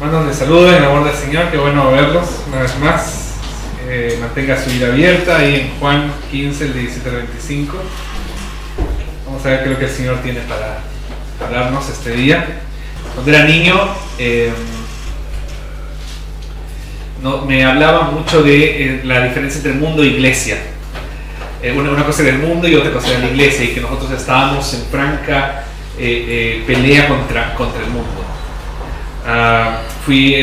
Hermanos, les saludo en el amor del Señor, qué bueno verlos una vez más. Mantenga su vida abierta ahí en Juan 15, el 17 al 25. Vamos a ver qué es lo que el Señor tiene para hablarnos este día. Cuando era niño, me hablaba mucho de la diferencia entre el mundo e iglesia. Una cosa era el mundo y otra cosa era la iglesia, y que nosotros estábamos en franca pelea contra el mundo. Fui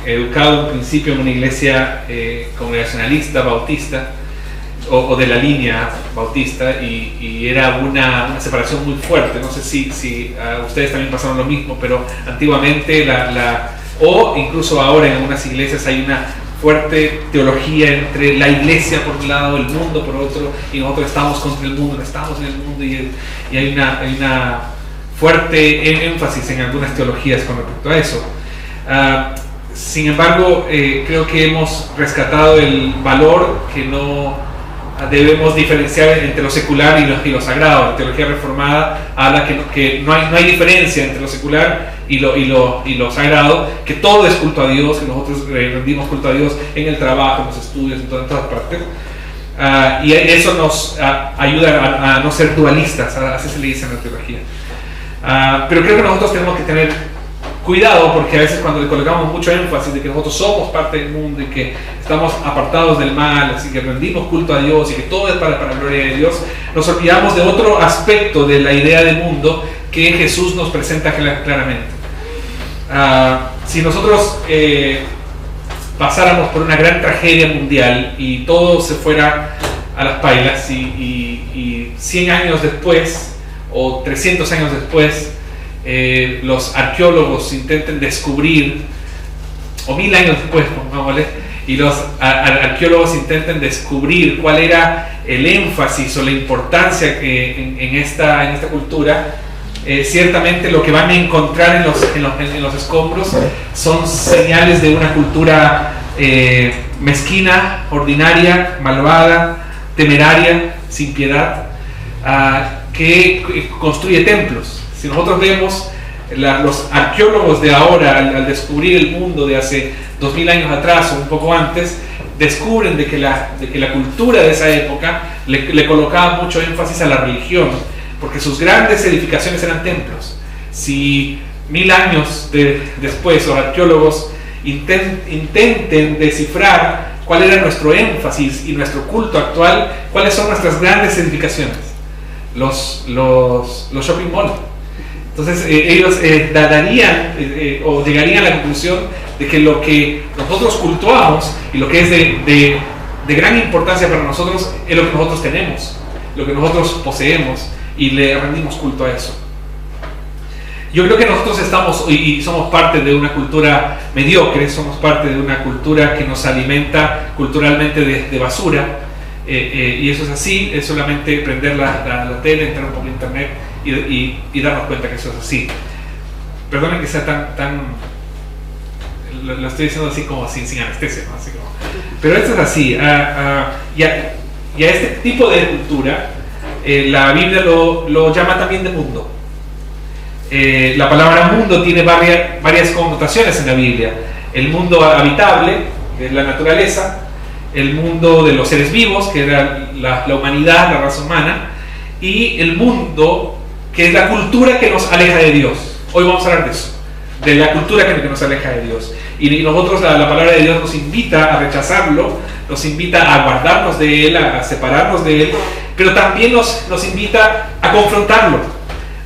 educado en principio en una iglesia congregacionalista, bautista, o de la línea bautista, y era una separación muy fuerte. No sé si ustedes también pasaron lo mismo, pero antiguamente o incluso ahora en algunas iglesias hay una fuerte teología entre la iglesia por un lado, el mundo por otro, y nosotros estamos contra el mundo, no estamos en el mundo, y hay una fuerte énfasis en algunas teologías con respecto a eso. Sin embargo, creo que hemos rescatado el valor que no debemos diferenciar entre lo secular y lo sagrado. La teología reformada habla que no hay diferencia entre lo secular y lo sagrado, que todo es culto a Dios, que nosotros rendimos culto a Dios en el trabajo, en los estudios, en todas partes. Y eso nos ayuda a no ser dualistas, así se le dice en la teología. Pero creo que nosotros tenemos que tener cuidado, porque a veces cuando le colocamos mucho énfasis de que nosotros somos parte del mundo y que estamos apartados del mal, así que rendimos culto a Dios y que todo es para la gloria de Dios, nos olvidamos de otro aspecto de la idea del mundo que Jesús nos presenta claramente. Si nosotros pasáramos por una gran tragedia mundial y todo se fuera a las pailas, y 100 años después o 300 años después los arqueólogos intenten descubrir, o 1000 años después, pongámosle, y los arqueólogos intenten descubrir cuál era el énfasis o la importancia que en esta cultura, ciertamente lo que van a encontrar en los escombros son señales de una cultura mezquina, ordinaria, malvada, temeraria, sin piedad, que construye templos. Si nosotros vemos los arqueólogos de ahora, al descubrir el mundo de hace 2000 años atrás o un poco antes, descubren de que la cultura de esa época le colocaba mucho énfasis a la religión, porque sus grandes edificaciones eran templos. Si 1000 años después los arqueólogos intenten descifrar cuál era nuestro énfasis y nuestro culto actual, cuáles son nuestras grandes edificaciones, los shopping malls. Entonces ellos darían o llegarían a la conclusión de que lo que nosotros cultuamos y lo que es de gran importancia para nosotros es lo que nosotros tenemos, lo que nosotros poseemos, y le rendimos culto a eso. Yo creo que nosotros estamos y somos parte de una cultura mediocre, somos parte de una cultura que nos alimenta culturalmente de basura, y eso es así. Es solamente prender la tele, entrar un poco en internet y darnos cuenta que eso es así. Perdonen que sea tan lo estoy diciendo así como sin anestesia, ¿no? Así como, pero esto es así. Y a este tipo de cultura la Biblia lo llama también de mundo. La palabra mundo tiene varias connotaciones en la Biblia: el mundo habitable, que es la naturaleza; el mundo de los seres vivos, que era la humanidad, la raza humana; y el mundo que es la cultura que nos aleja de Dios. Hoy vamos a hablar de eso, de la cultura que nos aleja de Dios. Y nosotros, la palabra de Dios nos invita a rechazarlo, nos invita a guardarnos de él, a separarnos de él, pero también nos invita a confrontarlo.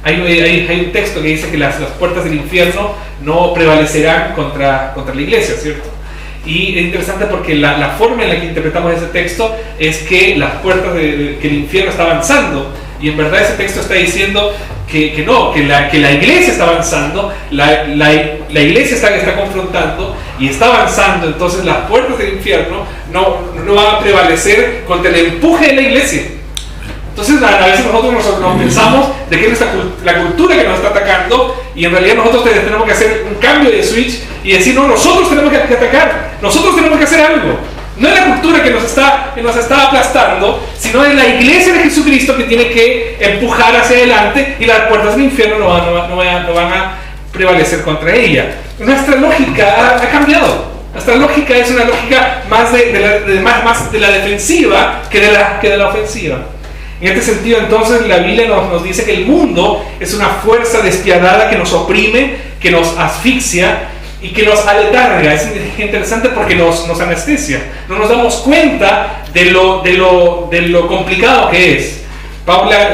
Hay un texto que dice que las puertas del infierno no prevalecerán contra la iglesia, ¿cierto? Y es interesante porque la forma en la que interpretamos ese texto es que las puertas que el infierno está avanzando, y en verdad ese texto está diciendo que la iglesia está avanzando, la iglesia está confrontando y está avanzando. Entonces las puertas del infierno no van a prevalecer contra el empuje de la iglesia. Entonces a veces nosotros nos pensamos de que es la cultura que nos está atacando, y en realidad nosotros tenemos que hacer un cambio de switch y decir: no, nosotros tenemos que atacar, nosotros tenemos que hacer algo. No es la cultura que nos está aplastando, sino es la iglesia de Jesucristo que tiene que empujar hacia adelante, y las puertas del infierno no van a prevalecer contra ella. Nuestra lógica ha cambiado. Nuestra lógica es una lógica más de la defensiva que de la ofensiva. En este sentido, entonces, la Biblia nos dice que el mundo es una fuerza despiadada que nos oprime, que nos asfixia y que nos aletarga. Es interesante porque nos anestesia. No nos damos cuenta de lo complicado que es. Paula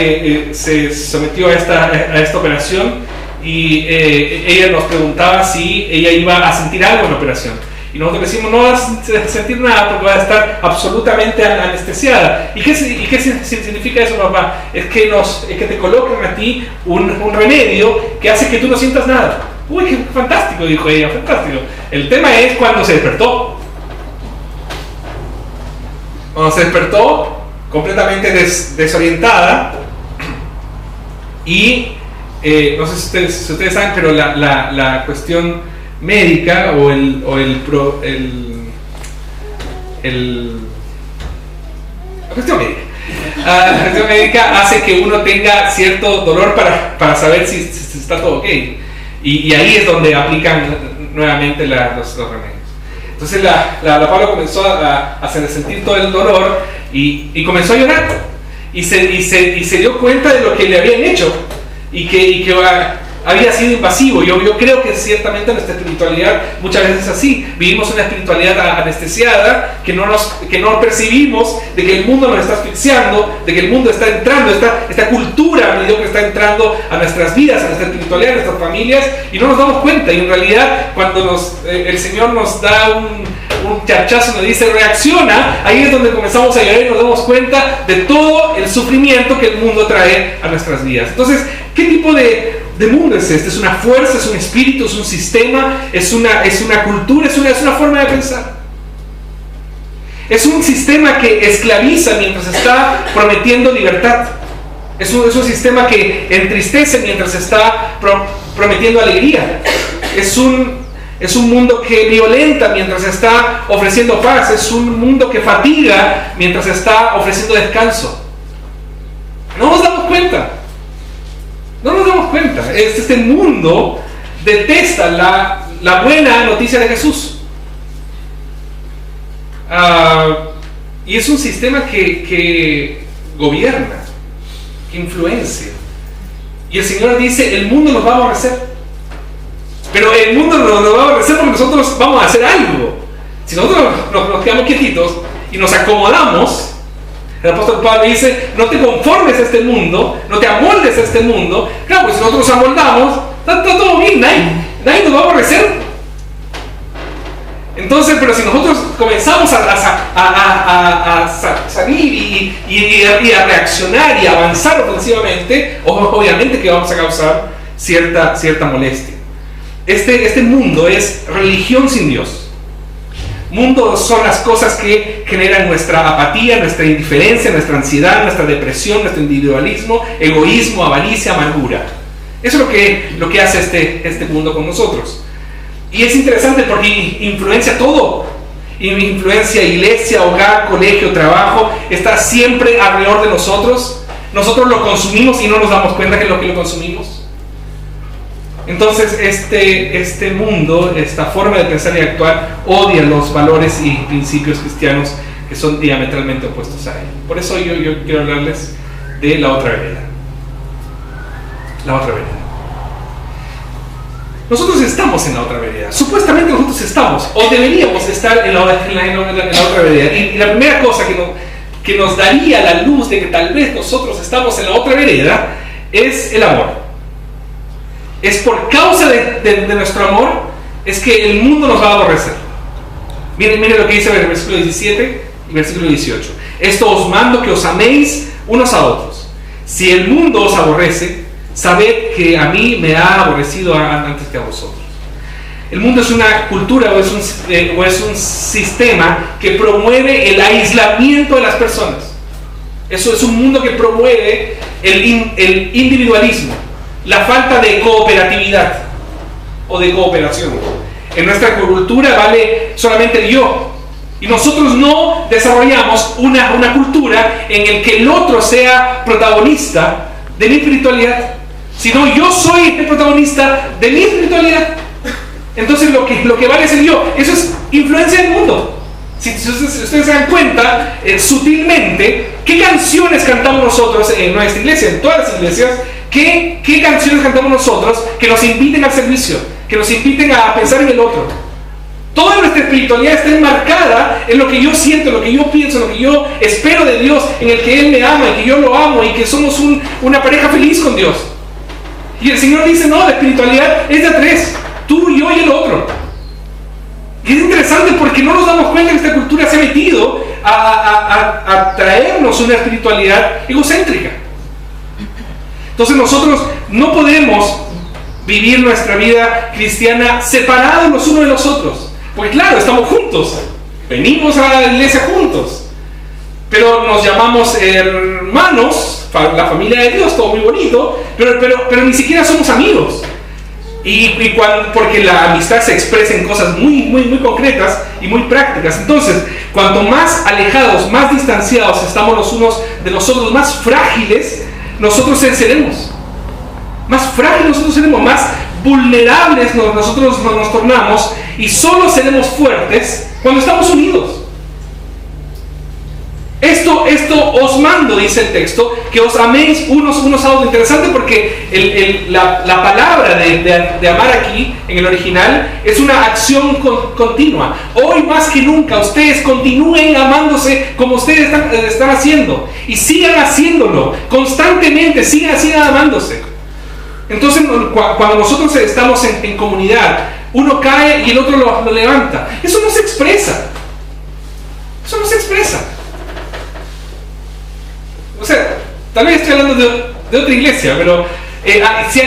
se sometió a esta operación y ella nos preguntaba si ella iba a sentir algo en la operación. Y nosotros decimos, no vas a sentir nada porque vas a estar absolutamente anestesiada. ¿Y qué significa eso, papá? Es que te colocan a ti un remedio que hace que tú no sientas nada. Uy, qué fantástico, dijo ella, fantástico. El tema es cuando se despertó. Cuando se despertó, completamente desorientada. Y no sé si ustedes saben, pero la cuestión médica o la cuestión médica. La cuestión médica hace que uno tenga cierto dolor para saber si está todo ok. Y ahí es donde aplican nuevamente los remedios. Entonces la Paula comenzó a sentir todo el dolor y comenzó a llorar. Y se dio cuenta de lo que le habían hecho y que había sido invasivo. Yo creo que ciertamente nuestra espiritualidad muchas veces es así. Vivimos una espiritualidad anestesiada que no percibimos de que el mundo nos está asfixiando, de que el mundo está entrando, esta cultura mediocre está entrando a nuestras vidas, a nuestra espiritualidad, a nuestras familias, y no nos damos cuenta. Y en realidad cuando el Señor nos da un charchazo, nos dice reacciona, ahí es donde comenzamos a llorar y nos damos cuenta de todo el sufrimiento que el mundo trae a nuestras vidas. Entonces, ¿qué tipo de mundo es este? ¿Es una fuerza, es un espíritu, es un sistema, es una cultura, es una forma de pensar? Es un sistema que esclaviza mientras está prometiendo libertad. Es un sistema que entristece mientras está prometiendo alegría. Es un mundo que violenta mientras está ofreciendo paz. Es un mundo que fatiga mientras está ofreciendo descanso. No nos damos cuenta. No nos damos cuenta. Este mundo detesta la buena noticia de Jesús. Y es un sistema que gobierna, que influencia. Y el Señor dice, el mundo nos va a aborrecer. Pero el mundo nos va a aborrecer porque nosotros vamos a hacer algo. Si nosotros nos quedamos quietitos y nos acomodamos, el apóstol Pablo dice, no te conformes a este mundo, no te amoldes a este mundo. Claro, pues si nosotros nos amoldamos, está todo bien, nadie nos va a aborrecer. Entonces, pero si nosotros comenzamos a salir y a reaccionar y a avanzar ofensivamente, obviamente que vamos a causar cierta molestia. Este mundo es religión sin Dios. Mundo son las cosas que generan nuestra apatía, nuestra indiferencia, nuestra ansiedad, nuestra depresión, nuestro individualismo, egoísmo, avaricia, amargura. Eso es lo que hace este mundo con nosotros. Y es interesante porque influencia todo. Influencia iglesia, hogar, colegio, trabajo. Está siempre alrededor de nosotros. Nosotros lo consumimos y no nos damos cuenta que es lo que lo consumimos. Entonces este mundo, esta forma de pensar y actuar, odia los valores y principios cristianos que son diametralmente opuestos a él. Por eso yo quiero hablarles de la otra vereda. La otra vereda. Nosotros estamos en la otra vereda. Supuestamente nosotros estamos, o deberíamos estar en la otra vereda. Y la primera cosa que nos daría la luz de que tal vez nosotros estamos en la otra vereda es el amor. Es por causa de nuestro amor es que el mundo nos va a aborrecer. Miren lo que dice el versículo 17 y versículo 18. Esto os mando, que os améis unos a otros. Si el mundo os aborrece, sabed que a mí me ha aborrecido antes que a vosotros. El mundo es una cultura o es un sistema que promueve el aislamiento de las personas. Eso es un mundo que promueve el individualismo, la falta de cooperatividad o de cooperación. En nuestra cultura vale solamente el yo. Y nosotros no desarrollamos una cultura en el que el otro sea protagonista de mi espiritualidad. sino yo soy el protagonista de mi espiritualidad. Entonces lo que vale es el yo. Eso es influencia del mundo. Si ustedes se dan cuenta, sutilmente, ¿qué canciones cantamos nosotros en nuestra iglesia? En todas las iglesias, ¿qué canciones cantamos nosotros que nos inviten al servicio? Que nos inviten a pensar en el otro. Toda nuestra espiritualidad está enmarcada en lo que yo siento, en lo que yo pienso, en lo que yo espero de Dios, en el que Él me ama y que yo lo amo y que somos una pareja feliz con Dios. Y el Señor dice, no, la espiritualidad es de a tres, tú, yo y el otro. Y es interesante porque no nos damos cuenta que esta cultura se ha metido a traernos una espiritualidad egocéntrica. Entonces nosotros no podemos vivir nuestra vida cristiana separados los unos de los otros. Porque claro, estamos juntos, venimos a la iglesia juntos, pero nos llamamos hermanos, la familia de Dios, todo muy bonito, pero ni siquiera somos amigos. Porque la amistad se expresa en cosas muy concretas y muy prácticas. Entonces, cuanto más alejados, más distanciados estamos los unos de los otros, más frágiles nosotros seremos. Más frágiles nosotros seremos, más vulnerables nosotros nos tornamos, y solo seremos fuertes cuando estamos unidos. Esto os mando, dice el texto, que os améis unos a otros. Interesante porque la palabra de amar aquí, en el original, es una acción continua. Hoy más que nunca, ustedes continúen amándose como ustedes están haciendo. Y sigan haciéndolo, constantemente, sigan amándose. Entonces, cuando nosotros estamos en comunidad, uno cae y el otro lo levanta. Eso no se expresa. Eso no se expresa. O sea, tal vez estoy hablando de otra iglesia, pero si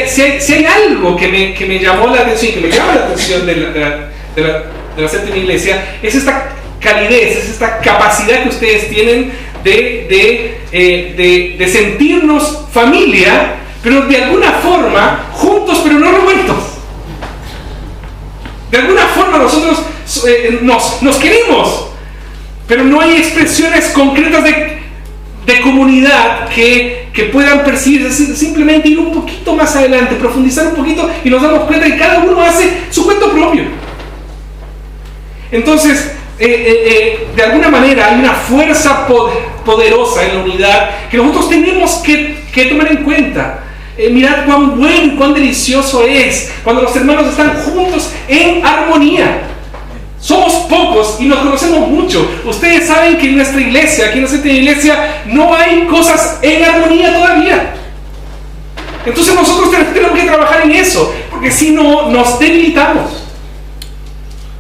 hay algo que me llamó la atención, que me llama la atención de la séptima iglesia, es esta calidez, es esta capacidad que ustedes tienen de sentirnos familia, pero de alguna forma juntos, pero no revueltos. De alguna forma nosotros nos queremos, pero no hay expresiones concretas de comunidad que puedan percibirse. Simplemente ir un poquito más adelante, profundizar un poquito, y nos damos cuenta que cada uno hace su cuento propio. Entonces, de alguna manera hay una fuerza poderosa en la unidad que nosotros tenemos que tomar en cuenta. Mirad cuán bueno y cuán delicioso es cuando los hermanos están juntos en armonía. Somos pocos y nos conocemos mucho. Ustedes saben que en nuestra iglesia, aquí en nuestra iglesia, no hay cosas en armonía todavía. Entonces nosotros tenemos que trabajar en eso, porque si no, nos debilitamos.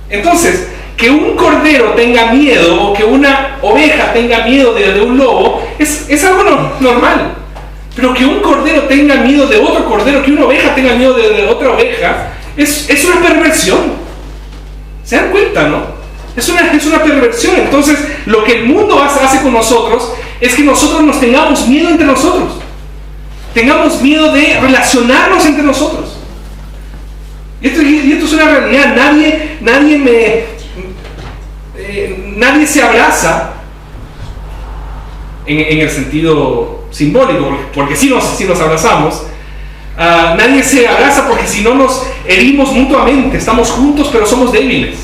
Entonces, que un cordero tenga miedo o que una oveja tenga miedo de un lobo es algo normal. Pero que un cordero tenga miedo de otro cordero, que una oveja tenga miedo de otra oveja, es una perversión. ¿Se dan cuenta, no? Es una perversión. Entonces, lo que el mundo hace con nosotros es que nosotros nos tengamos miedo entre nosotros. Tengamos miedo de relacionarnos entre nosotros. Y esto es una realidad. Nadie se abraza en el sentido simbólico, porque si nos abrazamos. Nadie se abraza porque si no nos herimos mutuamente. Estamos juntos pero somos débiles.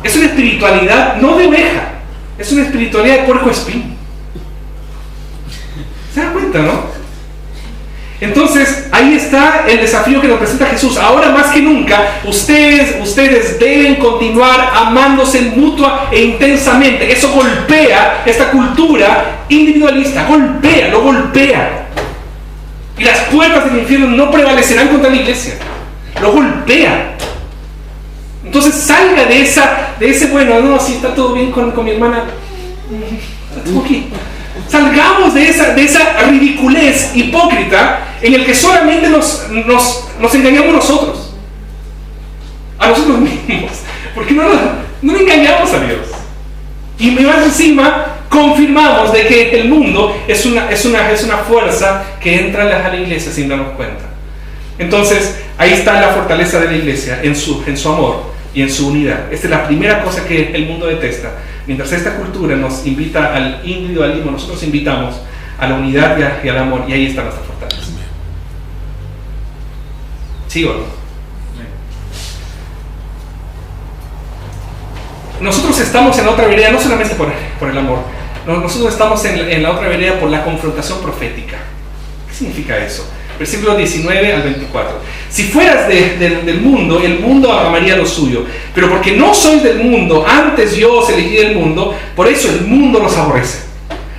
Es una espiritualidad no de oveja, es una espiritualidad de puercoespín. ¿Se dan cuenta, no? Entonces ahí está el desafío que nos presenta Jesús. Ahora más que nunca ustedes deben continuar amándose mutua e intensamente. Eso golpea esta cultura individualista, lo golpea. Y las puertas del infierno no prevalecerán contra la iglesia. Lo golpea. Entonces salga de ese bueno, no, si está todo bien con mi hermana, está todo aquí. Salgamos de esa ridiculez hipócrita en el que solamente nos engañamos nosotros. A nosotros mismos. Porque no engañamos a Dios. Y más encima confirmamos de que el mundo es una fuerza que entra a la iglesia sin darnos cuenta. Entonces, ahí está la fortaleza de la iglesia, en su amor y en su unidad. Esta es la primera cosa que el mundo detesta. Mientras esta cultura nos invita al individualismo, nosotros invitamos a la unidad y al amor, y ahí está nuestra fortaleza. ¿Sí o no? Nosotros estamos en la otra vereda no solamente por el amor, nosotros estamos en la otra vereda por la confrontación profética. ¿Qué significa eso? Versículo 19 al 24. Si fueras del mundo, el mundo amaría lo suyo, pero porque no sois del mundo, antes yo os elegí del mundo, por eso el mundo los aborrece.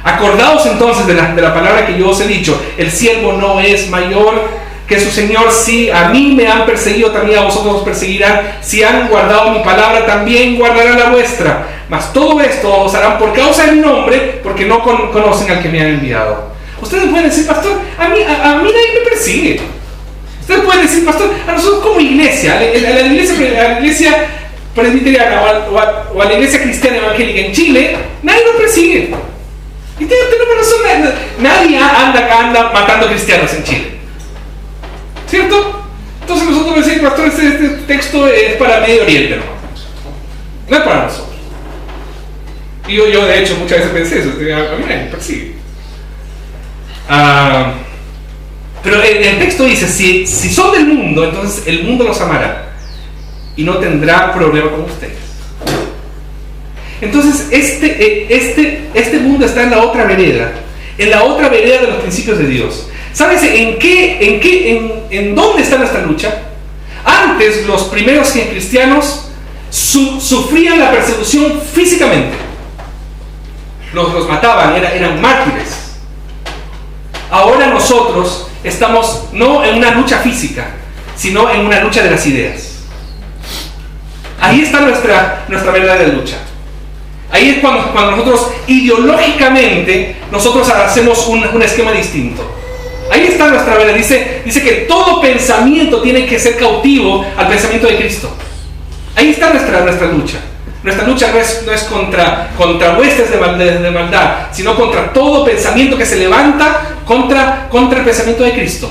Acordaos entonces de la palabra que yo os he dicho: el siervo no es mayor que su Señor. Si a mí me han perseguido, también a vosotros os perseguirán. Si han guardado mi palabra, también guardarán la vuestra. Mas todo esto os harán por causa de mi nombre, porque no conocen al que me han enviado. Ustedes pueden decir: pastor, a mí nadie me persigue. Ustedes pueden decir: pastor, a nosotros como iglesia, a la iglesia presbiteriana o a la iglesia cristiana evangélica en Chile, nadie nos persigue. Y tenemos razón, nadie anda matando cristianos en Chile, ¿cierto? Entonces nosotros decimos: pastor, este texto es para Medio Oriente, no es para nosotros. Y yo de hecho muchas veces pensé eso: a mí nadie me persigue. Pero el texto dice: si son del mundo, entonces el mundo los amará y no tendrá problema con ustedes. Entonces este mundo está en la otra vereda de los principios de Dios. ¿Sabes en dónde está nuestra lucha? Antes los primeros cristianos sufrían la persecución físicamente. Los mataban, eran mártires. Ahora nosotros estamos no en una lucha física, sino en una lucha de las ideas. Ahí está nuestra verdadera lucha. Ahí es cuando nosotros ideológicamente hacemos un esquema distinto. Ahí está nuestra verdad. Dice que todo pensamiento tiene que ser cautivo al pensamiento de Cristo. Ahí está nuestra lucha. Nuestra lucha no es contra huestes de maldad, sino contra todo pensamiento que se levanta contra el pensamiento de Cristo.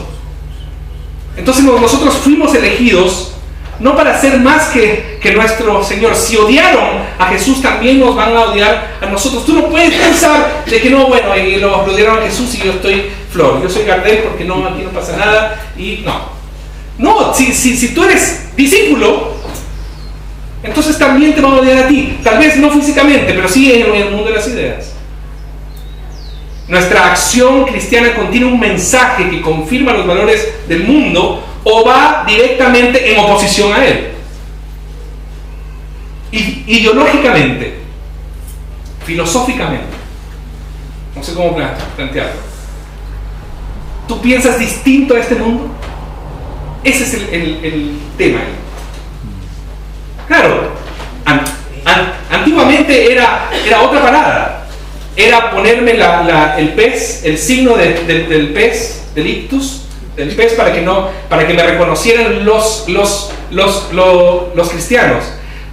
Entonces nosotros fuimos elegidos no para ser más que nuestro Señor. Si odiaron a Jesús, también nos van a odiar a nosotros. Tú no puedes pensar de que no, bueno, lo odiaron a Jesús y yo estoy flor, yo soy Gardel porque no, aquí no pasa nada. Y no, si tú eres discípulo, entonces también te van a odiar a ti. Tal vez no físicamente, pero sí en el mundo de las ideas. Nuestra acción cristiana contiene un mensaje que confirma los valores del mundo o va directamente en oposición a él. Ideológicamente, filosóficamente, no sé cómo plantearlo. ¿Tú piensas distinto a este mundo? Ese es el tema. Claro, antiguamente era otra parada. Era ponerme el signo del pez, del ictus, del pez, para que me reconocieran los cristianos.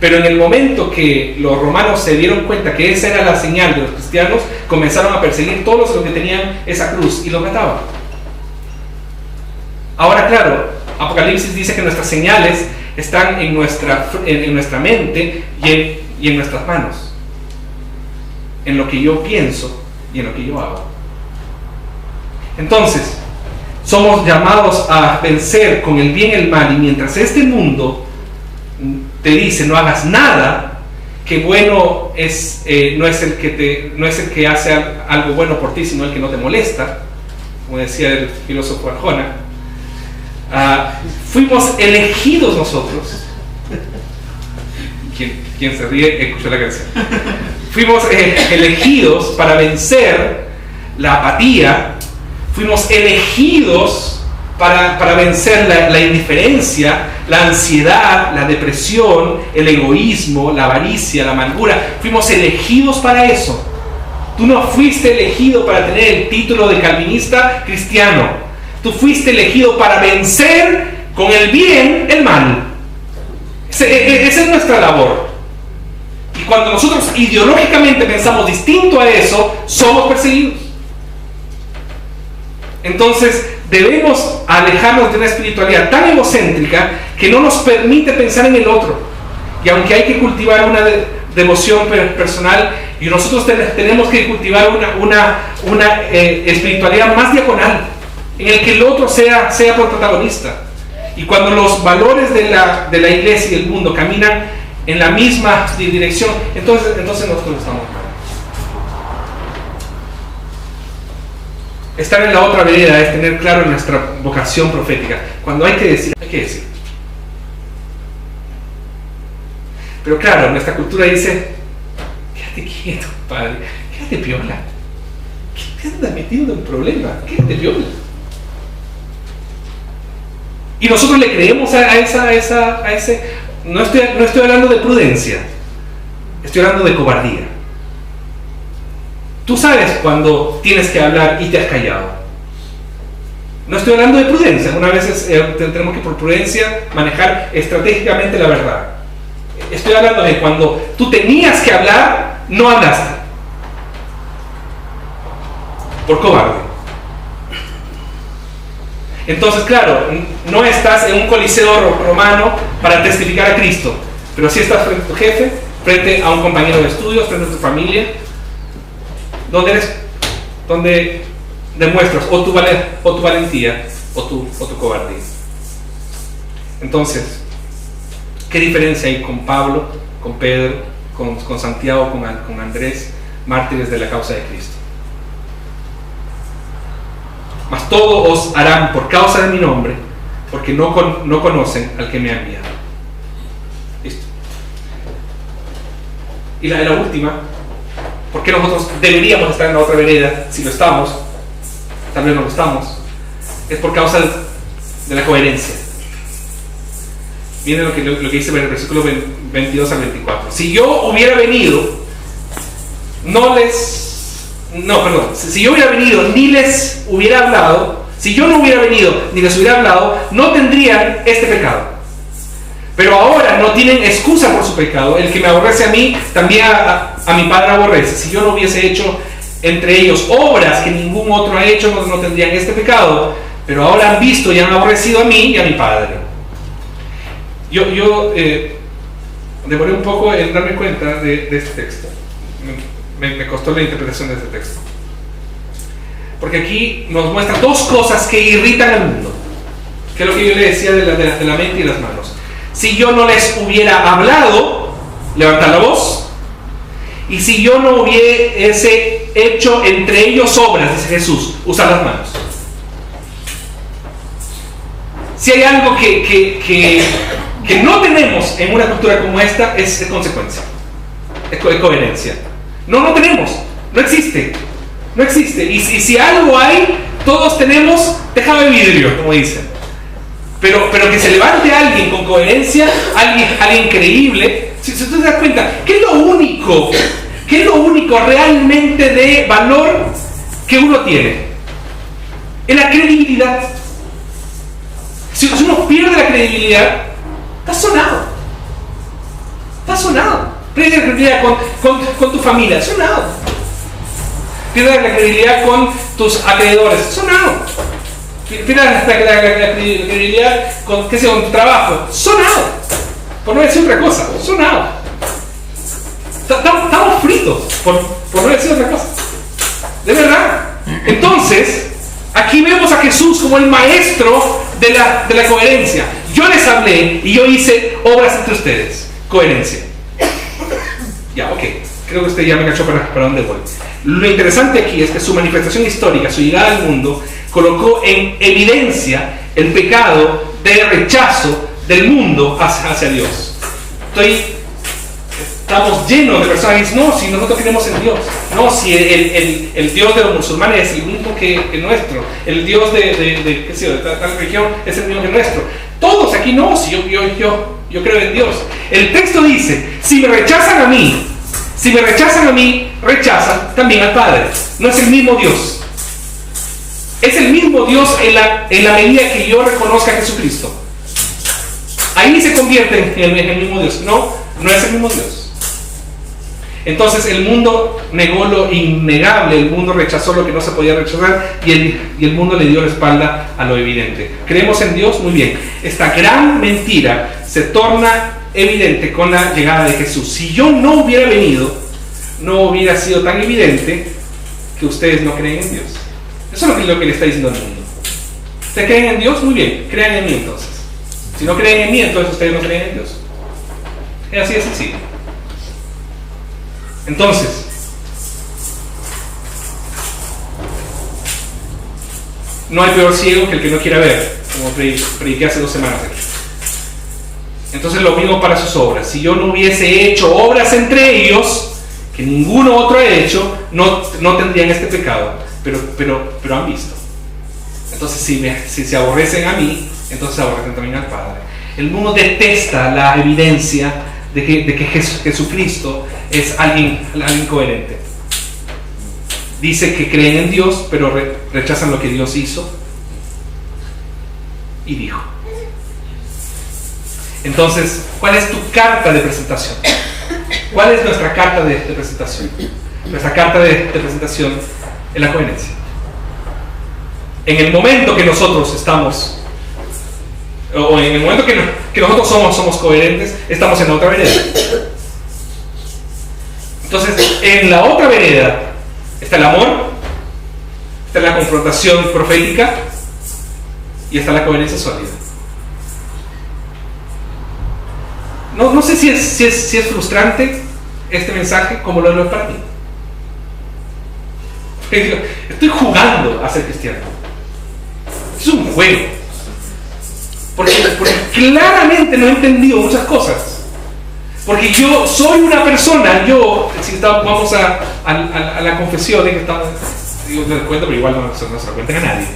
Pero en el momento que los romanos se dieron cuenta que esa era la señal de los cristianos, comenzaron a perseguir todos los que tenían esa cruz y los mataban. Ahora, claro, Apocalipsis dice que nuestras señales están en nuestra mente y en nuestras manos, en lo que yo pienso y en lo que yo hago. Entonces, somos llamados a vencer con el bien el mal, y mientras este mundo te dice no hagas nada, que bueno no es el que hace algo bueno por ti, sino el que no te molesta, como decía el filósofo Arjona. Fuimos elegidos nosotros. Quien se ríe escuchó la canción. Fuimos elegidos para vencer la apatía. Fuimos elegidos para vencer la indiferencia, la ansiedad, la depresión, el egoísmo, la avaricia, la amargura. Fuimos elegidos para eso. Tú no fuiste elegido para tener el título de calvinista cristiano. Tú fuiste elegido para vencer con el bien el mal. Esa es nuestra labor. Y cuando nosotros ideológicamente pensamos distinto a eso, somos perseguidos. Entonces debemos alejarnos de una espiritualidad tan egocéntrica que no nos permite pensar en el otro. Y aunque hay que cultivar una devoción personal, y nosotros tenemos que cultivar una espiritualidad más diaconal, en el que el otro sea protagonista. Y cuando los valores de la iglesia y el mundo caminan en la misma dirección, entonces nosotros estamos mal. Estar en la otra vereda es tener claro nuestra vocación profética. Cuando hay que decir, hay que decir. Pero claro, nuestra cultura dice, quédate quieto, padre, quédate piola. ¿Qué te andas metiendo en problemas? Quédate piola. Y nosotros le creemos a ese... No estoy hablando de prudencia, estoy hablando de cobardía. Tú sabes cuando tienes que hablar y te has callado. No estoy hablando de prudencia. Una vez tenemos que por prudencia manejar estratégicamente la verdad. Estoy hablando de cuando tú tenías que hablar, no hablaste. Por cobarde. Entonces, claro, no estás en un coliseo romano para testificar a Cristo, pero sí estás frente a tu jefe, frente a un compañero de estudios, frente a tu familia, donde demuestras o tu valentía o tu cobardía. Entonces, ¿qué diferencia hay con Pablo, con Pedro, con Santiago, con Andrés, mártires de la causa de Cristo? Mas todo os harán por causa de mi nombre, porque no conocen al que me ha enviado. Listo. Y la última, ¿por qué nosotros deberíamos estar en la otra vereda? Si lo estamos, tal vez no lo estamos, es por causa de la coherencia. Miren lo que dice el versículo 22 al 24. Si yo hubiera venido, si yo hubiera venido ni les hubiera hablado, si yo no hubiera venido ni les hubiera hablado, no tendrían este pecado. Pero ahora no tienen excusa por su pecado. El que me aborrece a mí, también a mi Padre aborrece. Si yo no hubiese hecho entre ellos obras que ningún otro ha hecho, no tendrían este pecado. Pero ahora han visto y han aborrecido a mí y a mi Padre. Yo demoré un poco en darme cuenta de este texto. Me costó la interpretación de este texto. Porque aquí nos muestra dos cosas que irritan al mundo. Que es lo que yo le decía de la mente y las manos. Si yo no les hubiera hablado, levantar la voz. Y si yo no hubiese hecho entre ellos obras, dice Jesús, usar las manos. Si hay algo que no tenemos en una cultura como esta, es consecuencia, es coherencia. No tenemos, no existe. Y si algo hay, todos tenemos tejado de vidrio, como dicen. Pero que se levante alguien con coherencia, alguien creíble. Si usted se da cuenta, ¿qué es lo único realmente de valor que uno tiene? Es la credibilidad. Si uno pierde la credibilidad, está sonado. Pierde la credibilidad con tu familia, sonado. Pierde la credibilidad con tus acreedores, sonado. Pierde la credibilidad con tu trabajo, sonado. Por no decir otra cosa, sonado. Estamos fritos, por no decir otra cosa. De verdad. Entonces, aquí vemos a Jesús como el maestro de la coherencia. Yo les hablé y yo hice obras entre ustedes. Coherencia. Ya, ok. Creo que usted ya me cachó para dónde voy. Lo interesante aquí es que su manifestación histórica, su llegada al mundo, colocó en evidencia el pecado de rechazo del mundo hacia Dios. Estamos llenos de personas que dicen, no, si nosotros creemos en Dios. No, si el Dios de los musulmanes es el mismo que nuestro. El Dios de tal religión es el mismo que nuestro. Todos aquí no, si yo creo en Dios. El texto dice, si me rechazan a mí, rechazan también al Padre. No es el mismo Dios. Es el mismo Dios en la medida que yo reconozca a Jesucristo. Ahí se convierte en el mismo Dios. No es el mismo Dios. Entonces el mundo negó lo innegable, el mundo rechazó lo que no se podía rechazar y el mundo le dio la espalda a lo evidente. ¿Creemos en Dios? Muy bien. Esta gran mentira se torna evidente con la llegada de Jesús. Si yo no hubiera venido, no hubiera sido tan evidente que ustedes no creen en Dios. Eso es lo que le está diciendo al mundo. ¿Ustedes creen en Dios? Muy bien, crean en mí entonces. Si no creen en mí, entonces ustedes no creen en Dios. Es así de sencillo. Entonces, no hay peor ciego que el que no quiera ver, como prediqué hace 2 semanas aquí. Entonces lo mismo para sus obras. Si yo no hubiese hecho obras entre ellos, que ninguno otro ha hecho, no tendrían este pecado, pero han visto. Entonces si se aborrecen a mí, entonces se aborrecen también al Padre. El mundo detesta la evidencia de que Jesucristo es alguien coherente. Dice que creen en Dios, pero rechazan lo que Dios hizo y dijo. Entonces, ¿cuál es tu carta de presentación? ¿Cuál es nuestra carta de presentación? Nuestra carta de presentación es la coherencia. En el momento que nosotros estamos, o en el momento que nosotros somos coherentes, estamos en la otra vereda. Entonces, en la otra vereda está el amor, está la confrontación profética y está la coherencia sólida. No sé si es frustrante este mensaje como lo es para mí. Estoy jugando a ser cristiano. Es un juego. Porque claramente no he entendido muchas cosas. Porque yo soy una persona, vamos a la confesión, que estamos, digo, les cuento, pero igual no se lo cuenten a nadie.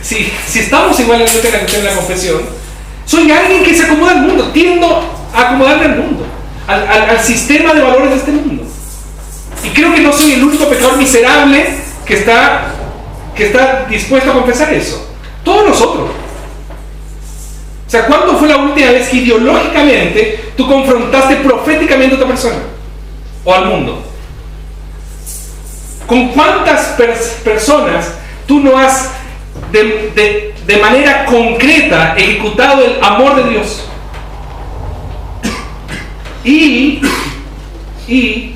Si estamos igual en la cuestión de la confesión, soy alguien que se acomoda al mundo, tiendo a acomodarme al mundo, al sistema de valores de este mundo. Y creo que no soy el único pecador miserable que está dispuesto a confesar eso. Todos nosotros. O sea, ¿cuándo fue la última vez que ideológicamente tú confrontaste proféticamente a otra persona? O al mundo. ¿Con cuántas personas tú no has de manera concreta ejecutado el amor de Dios? Y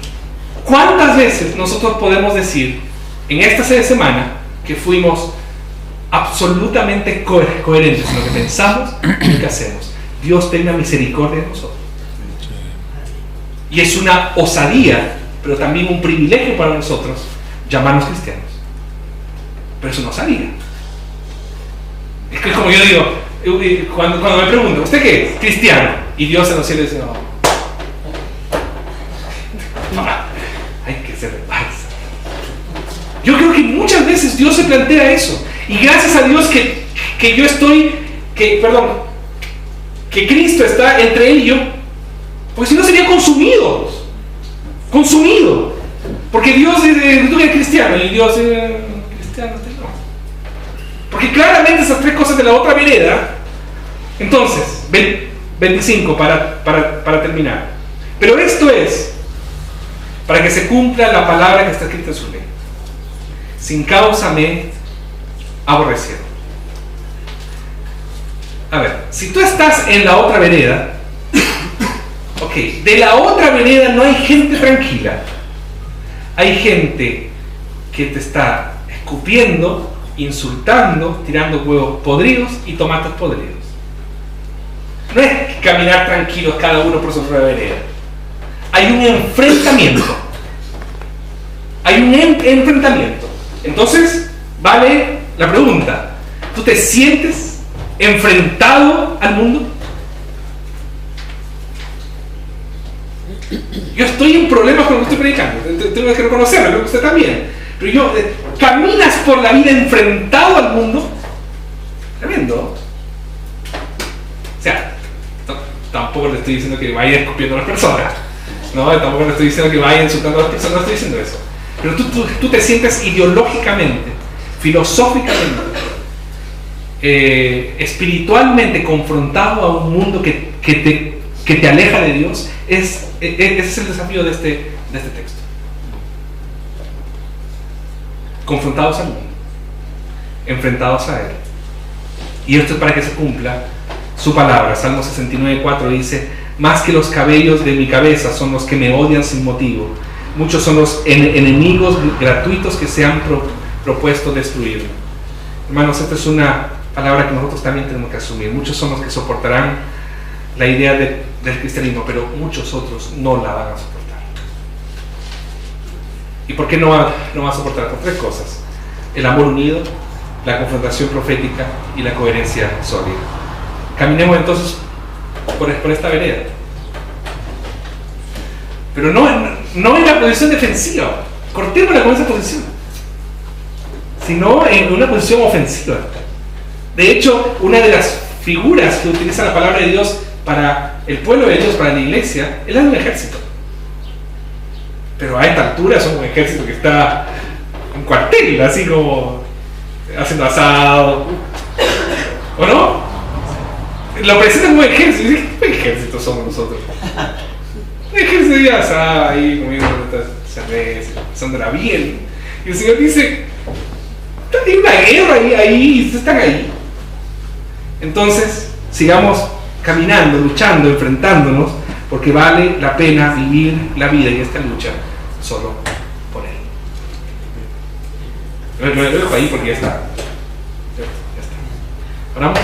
¿cuántas veces nosotros podemos decir en esta semana que fuimos absolutamente coherentes en lo que pensamos y lo que hacemos? Dios tenga misericordia de nosotros. Y es una osadía, pero también un privilegio para nosotros llamarnos cristianos. Pero es una osadía. Es que como yo digo, cuando me preguntan, ¿usted qué es? Cristiano. Y Dios en los cielos dice, no, hay que ser falsa. Yo creo que muchas veces Dios se plantea eso. Y gracias a Dios que Cristo está entre él y yo, porque si no sería consumido. Porque Dios es, tú eres cristiano y Dios es cristiano, no. Porque claramente esas 3 cosas de la otra vereda. Entonces, 25 para terminar. Pero esto es para que se cumpla la palabra que está escrita en su ley. Sin causa me aborrecieron. A ver, si tú estás en la otra vereda, ok, de la otra vereda no hay gente tranquila. Hay gente que te está escupiendo, insultando, tirando huevos podridos y tomates podridos. No es caminar tranquilos cada uno por su propia vereda. Hay un enfrentamiento. Entonces, vale la pregunta: ¿tú te sientes enfrentado al mundo? Yo estoy en problemas con lo que estoy predicando, tengo que reconocerlo, creo que usted también. Pero caminas por la vida enfrentado al mundo. Tremendo. O sea, tampoco le estoy diciendo que vaya escupiendo a las personas, no, tampoco le estoy diciendo que vaya insultando a las personas, no estoy diciendo eso. Pero tú te sientes ideológicamente, filosóficamente, espiritualmente confrontado a un mundo que te aleja de Dios. Ese es el desafío de este texto. Confrontados al mundo, enfrentados a Él. Y esto es para que se cumpla su palabra. Salmo 69:4 dice: más que los cabellos de mi cabeza son los que me odian sin motivo. Muchos son los enemigos gratuitos que se han propuesto destruir. Hermanos, esta es una palabra que nosotros también tenemos que asumir. Muchos son los que soportarán la idea del cristianismo, pero muchos otros no la van a soportar. ¿Y por qué no va a soportar? Por tres cosas: el amor unido, la confrontación profética y la coherencia sólida. Caminemos entonces por esta vereda, pero no en la posición defensiva, cortémosla con esa posición, sino en una posición ofensiva. De hecho, una de las figuras que utiliza la palabra de Dios para el pueblo de Dios, para la iglesia, es la de un ejército. Pero a esta altura son un ejército que está en cuartel, así como haciendo asado, ¿o no? Lo presentan como ejército. ¿Qué ejército somos nosotros? Un ejército de asado ahí comiendo cerveza, pasándola bien. Y el Señor dice: hay una guerra ahí, ustedes están ahí. Entonces, sigamos caminando, luchando, enfrentándonos, porque vale la pena vivir la vida y esta lucha solo por Él. Lo dejo ahí porque ya está. Oramos.